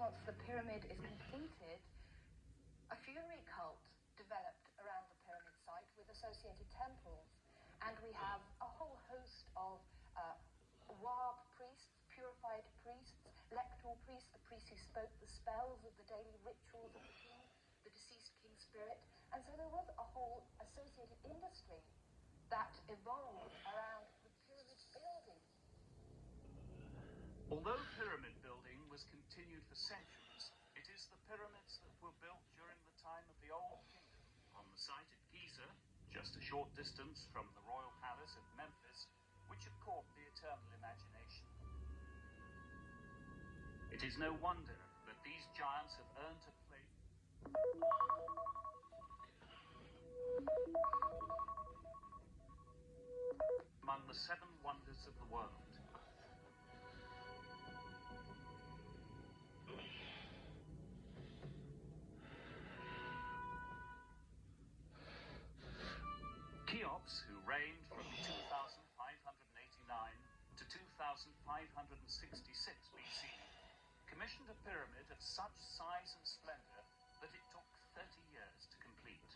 once the pyramid is completed, a funerary cult developed around the pyramid site with associated temples. And we have a whole host of Wab priests, purified priests, lectoral priests, the priests who spoke the spells of the daily rituals of the king, the deceased king's spirit. And so there was a whole associated industry that evolved around the pyramid building. Although pyramid building was continued for centuries, it is the pyramids that were built during the time of the Old Kingdom on the site at Giza, just a short distance from the royal palace at Memphis, which have caught the eternal imagination. It is no wonder that these giants have earned a place among the 7 wonders of the world. Cheops, who reigned from 2589 to 2566 BC, commissioned a pyramid of such size and splendor that it took 30 years to complete.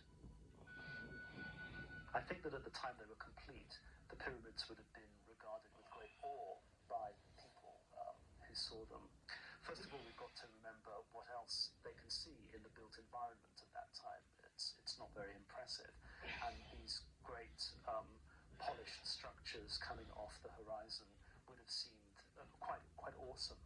I think that at the time they were complete, the pyramids would have been regarded with great awe by people who saw them. First of all, we've got to remember what else they can see in the built environment at that time. It's not very impressive. And these great polished structures coming off the horizon would have seemed quite awesome.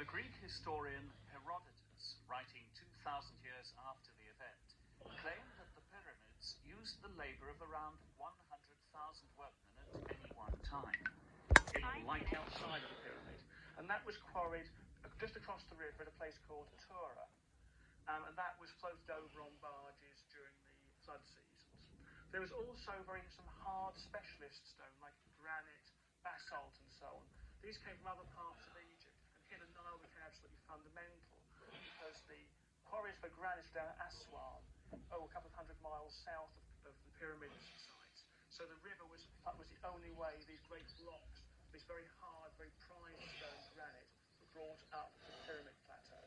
The Greek historian Herodotus, writing 2,000 years after the event, claimed that the pyramids used the labor of around 100,000 workmen at any one time. It was like outside of the pyramid, and that was quarried just across the river at a place called Tura, and that was floated over on barges during the flood seasons. There was also some hard specialist stone like granite, basalt and so on. These came from other parts of Egypt, and here the Nile became absolutely fundamental because the quarries for granite were down at Aswan, a couple of 100 miles south of the pyramid site. So the river was the only way these great blocks, this very hard, very prized stone granite, were brought up the pyramid plateau.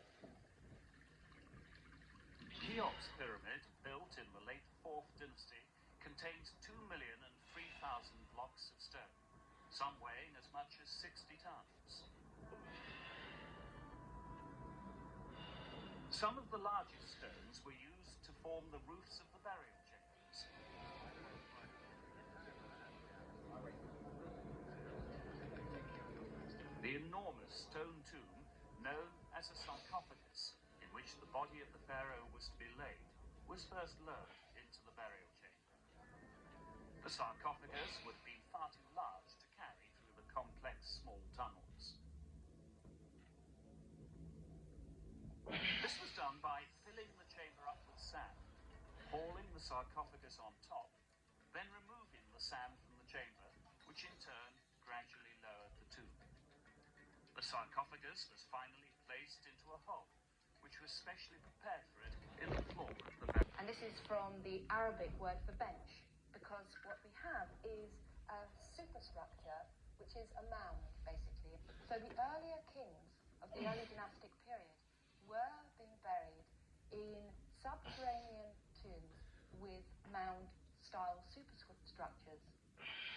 Cheops' pyramid, built in the late 4th dynasty, contains 2,003,000 blocks of stone, some weighing as much as 60 tons. Some of the largest stones were used to form the roofs of the burial chambers. The enormous stone tomb, known as a sarcophagus, in which the body of the pharaoh was to be laid, was first lowered into the burial chamber. The sarcophagus would have been far too large to carry through the complex small tunnels. This was done by filling the chamber up with sand, hauling the sarcophagus on top, then removing the sand from the chamber, which in turn gradually lowered the tomb. The sarcophagus was finally placed into a hole, which was specially prepared for it in the floor of the bench. And this is from the Arabic word for bench, because what we have is a superstructure, which is a mound, basically. So the earlier kings of the early dynastic period were being buried in subterranean tombs with mound-style superstructures.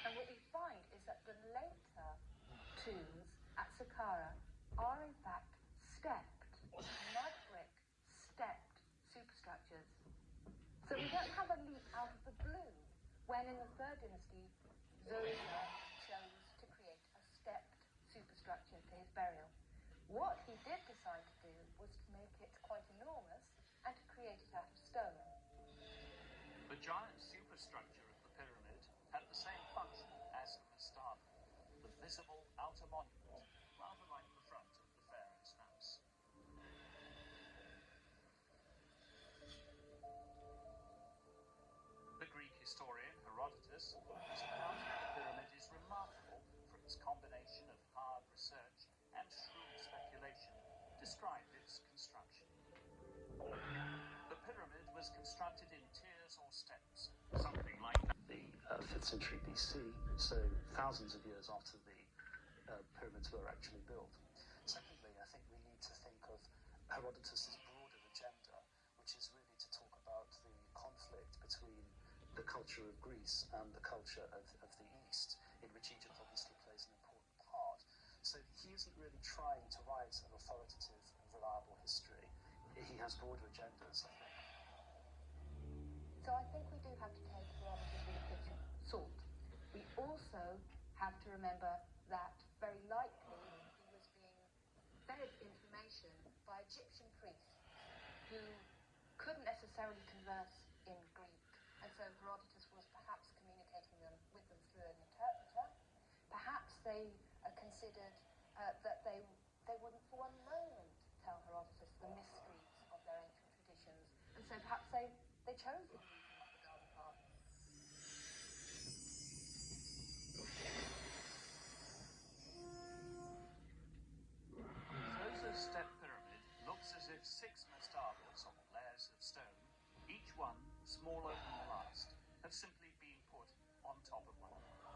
And what we find is that the later tombs at Saqqara are in fact stepped, mud brick, stepped superstructures. So we don't have a leap out of the blue when in the 3rd dynasty, Zoser chose to create a stepped superstructure to his burial. What he did decide to do was to make it quite enormous and to create it out of stone. The giant superstructure of the pyramid had the same function as the Mastaba, the visible outer monument, rather like the front of the pharaoh's house. The Greek historian Herodotus, whose account of the pyramid is remarkable for its combination of hard research and shrewd speculation, described its construction. The pyramid was constructed in tiers or steps, something like The 5th century BC, so thousands of years after the pyramids were actually built. Secondly, I Herodotus' broader agenda, which is really to talk about the conflict between the culture of Greece and the culture of the East, in which Egypt obviously plays an important part. So he isn't really trying to write an authoritative and reliable history. He has broader agendas, I think. So I think we do have to take Herodotus with a pinch of salt. We also have to remember that very likely he was being fed information by Egyptian priests who couldn't necessarily converse in Greek. And so Herodotus was perhaps communicating with them through an interpreter. Perhaps they considered that they wouldn't for one moment tell Herodotus the mysteries of their ancient traditions. And so perhaps they chose the illusion of the garden path. Khufu's step pyramid looks as if 6 mastabas, or layers of stone, each one smaller than the last, have simply been put on top of one another.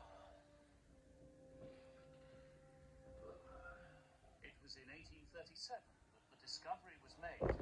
It was in 1837 that the discovery was made